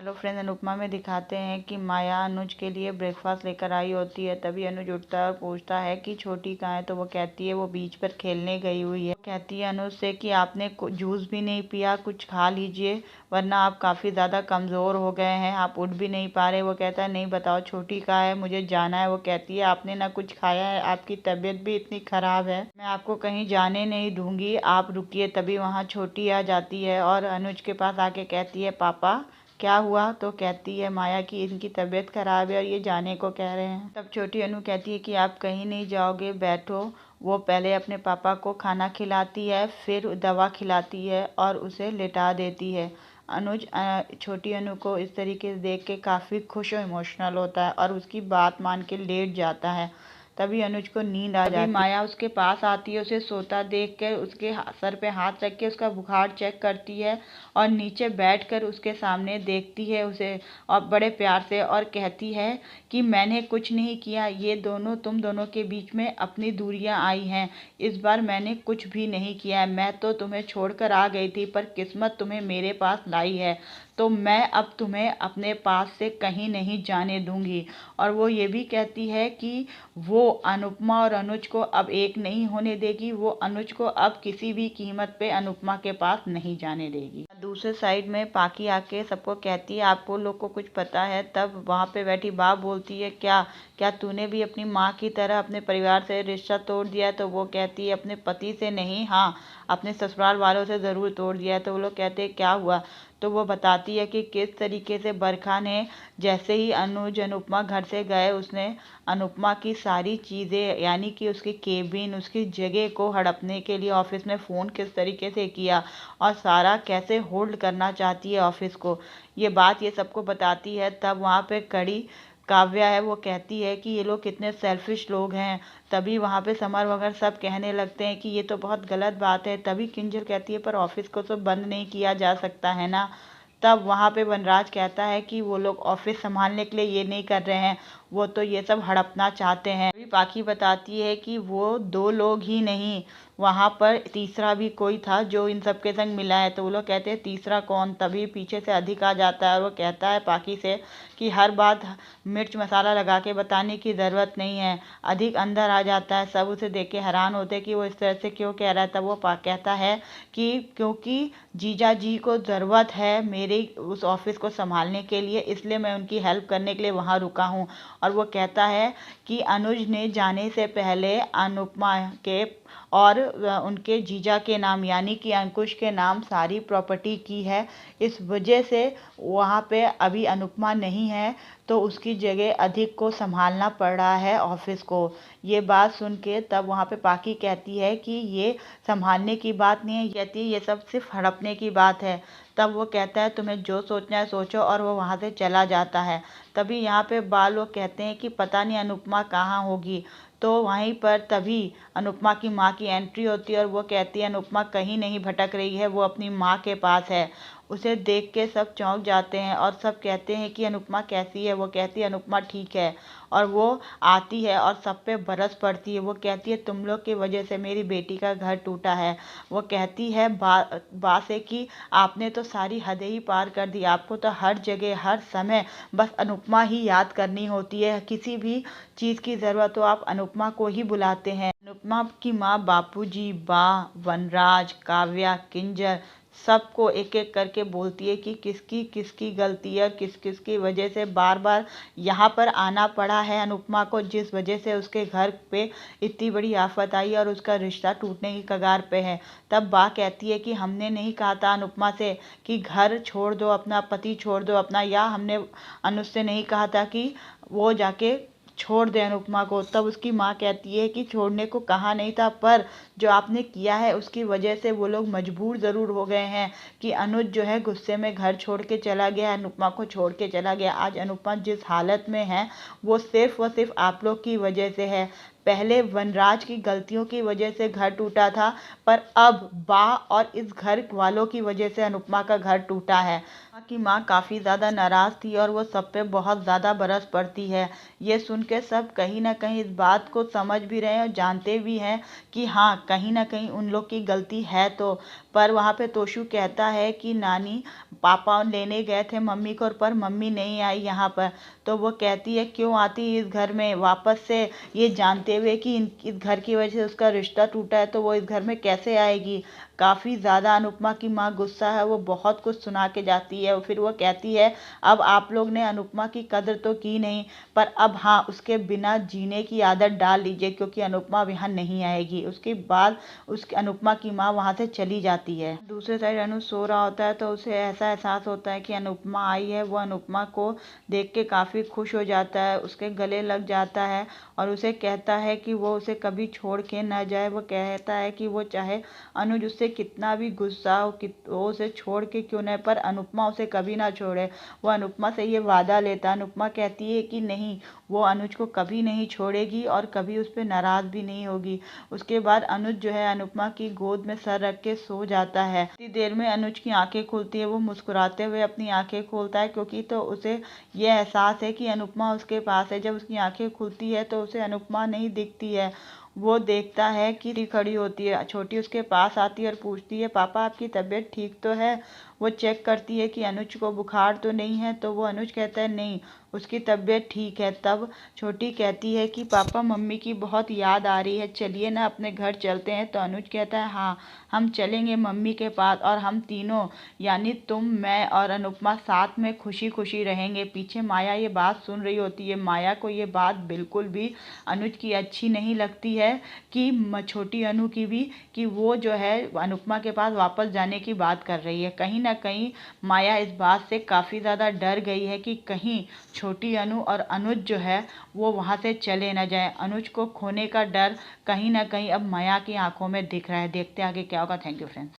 Hello friends, Anupama में दिखाते हैं कि माया अनुज के लिए ब्रेकफास्ट लेकर आई होती है। तभी अनुज उठता है और पूछता है कि छोटी कहाँ है। तो वो कहती है वो बीच पर खेलने गई हुई है। कहती है अनुज से कि आपने जूस भी नहीं पिया, कुछ खा लीजिए वरना आप काफ़ी ज़्यादा कमज़ोर हो गए हैं, आप उठ भी नहीं पा रहे। वो कहता है नहीं बताओ छोटी कहाँ है, मुझे जाना है। वो कहती है आपने ना कुछ खाया है, आपकी तबीयत भी इतनी ख़राब है, मैं आपको कहीं जाने नहीं दूंगी, आप रुकिए। तभी वहाँ छोटी आ जाती है और अनुज के पास आके कहती है पापा क्या हुआ। तो कहती है माया कि इनकी तबीयत खराब है और ये जाने को कह रहे हैं। तब छोटी अनु कहती है कि आप कहीं नहीं जाओगे, बैठो। वो पहले अपने पापा को खाना खिलाती है, फिर दवा खिलाती है और उसे लेटा देती है। अनुज छोटी अनु को इस तरीके से देख के काफ़ी खुश और इमोशनल होता है और उसकी बात मान के लेट जाता है। तभी अनुज को नींद आ जाती है। माया उसके पास आती है, उसे सोता देख कर उसके सर पे हाथ रख के उसका बुखार चेक करती है और नीचे बैठकर उसके सामने देखती है उसे और बड़े प्यार से और कहती है कि मैंने कुछ नहीं किया, ये दोनों तुम दोनों के बीच में अपनी दूरियां आई हैं। इस बार मैंने कुछ भी नहीं किया है, मैं तो तुम्हें छोड़कर आ गई थी पर किस्मत तुम्हें मेरे पास लाई है, तो मैं अब तुम्हें अपने पास से कहीं नहीं जाने दूंगी। और वो ये भी कहती है कि वो अनुपमा और अनुज को अब एक नहीं होने देगी, वो अनुज को अब किसी भी कीमत पे अनुपमा के पास नहीं जाने देगी। दूसरे साइड में पाकी आके सबको कहती है आपको लोग को कुछ पता है। तब वहाँ पे बैठी बाप बोलती है क्या क्या तूने भी अपनी माँ की तरह अपने परिवार से रिश्ता तोड़ दिया है। तो वो कहती है अपने पति से नहीं, हाँ अपने ससुराल वालों से ज़रूर तोड़ दिया है। तो वो लोग कहते हैं क्या हुआ। तो वो बताती है कि किस तरीके से बरखा ने जैसे ही अनुज अनुपमा घर से गए उसने अनुपमा की सारी चीज़ें यानी कि उसकी केबिन उसकी जगह को हड़पने के लिए ऑफिस में फ़ोन किस तरीके से किया और सारा कैसे होल्ड करना चाहती है ऑफिस को, ये बात ये सबको बताती है। तब वहाँ पे कड़ी काव्या है, वो कहती है कि ये लोग कितने सेल्फिश लोग हैं। तभी वहाँ पे समर वगैरह सब कहने लगते हैं कि ये तो बहुत गलत बात है। तभी किंजल कहती है पर ऑफिस को तो बंद नहीं किया जा सकता है ना। तब वहाँ पे वनराज कहता है कि वो लोग ऑफिस संभालने के लिए ये नहीं कर रहे हैं, वो तो ये सब हड़पना चाहते हैं। अभी पाखी बताती है कि वो दो लोग ही नहीं, वहाँ पर तीसरा भी कोई था जो इन सब के संग मिला है। तो वो लोग कहते हैं तीसरा कौन। तभी पीछे से अधिक आ जाता है और वो कहता है पाखी से कि हर बात मिर्च मसाला लगा के बताने की ज़रूरत नहीं है। अधिक अंदर आ जाता है, सब उसे देख के हैरान होते हैं कि वो इस तरह से क्यों कह रहा है। तब वो कहता है कि क्योंकि जीजा जी को ज़रूरत है मेरे उस ऑफिस को संभालने के लिए, इसलिए मैं उनकी हेल्प करने के लिए वहाँ रुका हूँ। और वो कहता है कि अनुज ने जाने से पहले अनुपमा के और उनके जीजा के नाम यानी कि अंकुश के नाम सारी प्रॉपर्टी की है। इस वजह से वहाँ पे अभी अनुपमा नहीं है, तो उसकी जगह अधिक को संभालना पड़ रहा है ऑफिस को। ये बात सुन के तब वहाँ पे पाकी कहती है कि ये संभालने की बात नहीं है, कहती है ये सब सिर्फ हड़पने की बात है। तब वो कहता है तुम्हें जो सोचना है सोचो और वो वहाँ से चला जाता है। तभी यहाँ पे बाल लोग कहते हैं कि पता नहीं अनुपमा कहाँ होगी। तो वहीं पर तभी अनुपमा की माँ की एंट्री होती है और वो कहती है अनुपमा कहीं नहीं भटक रही है, वो अपनी माँ के पास है। उसे देख के सब चौंक जाते हैं और सब कहते हैं कि अनुपमा कैसी है। वो कहती है अनुपमा ठीक है। और वो आती है और सब पे बरस पड़ती है। वो कहती है तुम लोग की वजह से मेरी बेटी का घर टूटा है। वो कहती है बा से कि आपने तो सारी हदें ही पार कर दी, आपको तो हर जगह हर समय बस अनुपमा ही याद करनी होती है, किसी भी चीज़ की ज़रूरत हो आप अनुपमा को ही बुलाते हैं। अनुपमा की माँ बापूजी, बा, वनराज, काव्या, किंजल सबको एक एक करके बोलती है कि किसकी किसकी गलती है, किस किस की वजह से बार बार यहाँ पर आना पड़ा है अनुपमा को, जिस वजह से उसके घर पे इतनी बड़ी आफत आई और उसका रिश्ता टूटने की कगार पे है। तब बा कहती है कि हमने नहीं कहा था अनुपमा से कि घर छोड़ दो, अपना पति छोड़ दो अपना, या हमने अनुज से नहीं कहा था कि वो जाके छोड़ दे अनुपमा को। तब उसकी माँ कहती है कि छोड़ने को कहा नहीं था, पर जो आपने किया है उसकी वजह से वो लोग मजबूर ज़रूर हो गए हैं कि अनुज जो है गुस्से में घर छोड़ के चला गया, अनुपमा को छोड़ के चला गया। आज अनुपमा जिस हालत में है वो सिर्फ व सिर्फ आप लोग की वजह से है। पहले वनराज की गलतियों की वजह से घर टूटा था, पर अब बा और इस घर वालों की वजह से अनुपमा का घर टूटा है। अनुपमा की माँ काफ़ी ज़्यादा नाराज़ थी और वो सब पे बहुत ज़्यादा बरस पड़ती है। ये सुन के सब कहीं ना कहीं इस बात को समझ भी रहे हैं और जानते भी हैं कि हाँ, कहीं ना कहीं उन लोग की गलती है। तो पर वहाँ पे तोशु कहता है कि नानी, पापा लेने गए थे मम्मी को, पर मम्मी नहीं आई यहाँ पर। तो वो कहती है क्यों आती इस घर में वापस से, ये जानते हुए कि इस घर की वजह से उसका रिश्ता टूटा है, तो वो इस घर में कैसे आएगी। काफ़ी ज़्यादा अनुपमा की माँ गुस्सा है, वो बहुत कुछ सुना के जाती है। फिर वो कहती है अब आप लोग ने अनुपमा की कदर तो की नहीं, पर अब हाँ, उसके बिना जीने की आदत डाल लीजिए, क्योंकि अनुपमा यहाँ नहीं आएगी। उसके बाद उसकी अनुपमा की माँ वहाँ से चली जाती है। दूसरे साइड अनुज सो रहा होता है, तो उसे ऐसा एहसास होता है कि अनुपमा आई है। वो अनुपमा को देख के काफ़ी खुश हो जाता है, उसके गले लग जाता है और उसे कहता है कि वो उसे कभी छोड़ के न जाए। वो कहता है कि वो चाहे अनुज उससे कितना भी गुस्सा हो, वो उसे छोड़ के क्यों न, पर अनुपमा उसे कभी ना छोड़े। वो अनुपमा से ये वादा लेता है। अनुपमा कहती है कि नहीं, वो अनुज को कभी नहीं छोड़ेगी और कभी उस पर नाराज़ भी नहीं होगी। उसके बाद अनुज जो है अनुपमा की गोद में सर रख के सो जाता है। इतनी देर में अनुज की आंखें खुलती है। वो मुस्कुराते हुए अपनी आंखें खोलता है, क्योंकि तो उसे ये एहसास है कि अनुपमा उसके पास है। जब उसकी आंखें खुलती है तो उसे अनुपमा नहीं दिखती है। वो देखता है कि खड़ी होती है, छोटी उसके पास आती है और पूछती है पापा आपकी तबीयत ठीक तो है। वो चेक करती है कि अनुज को बुखार तो नहीं है, तो वो अनुज कहता है नहीं, उसकी तबीयत ठीक है। तब छोटी कहती है कि पापा मम्मी की बहुत याद आ रही है, चलिए ना अपने घर चलते हैं। तो अनुज कहता है हाँ, हम चलेंगे मम्मी के पास और हम तीनों यानी तुम, मैं और अनुपमा साथ में खुशी खुशी रहेंगे। पीछे माया ये बात सुन रही होती है। माया को ये बात बिल्कुल भी अनुज की अच्छी नहीं लगती है कि छोटी अनु की भी, कि वो जो है अनुपमा के पास वापस जाने की बात कर रही है। कहीं ना कहीं माया इस बात से काफ़ी ज़्यादा डर गई है कि कहीं छोटी अनु और अनुज जो है वो वहाँ से चले ना जाए। अनुज को खोने का डर कहीं ना कहीं अब माया की आंखों में दिख रहा है। देखते आगे क्या होगा। Thank you friends.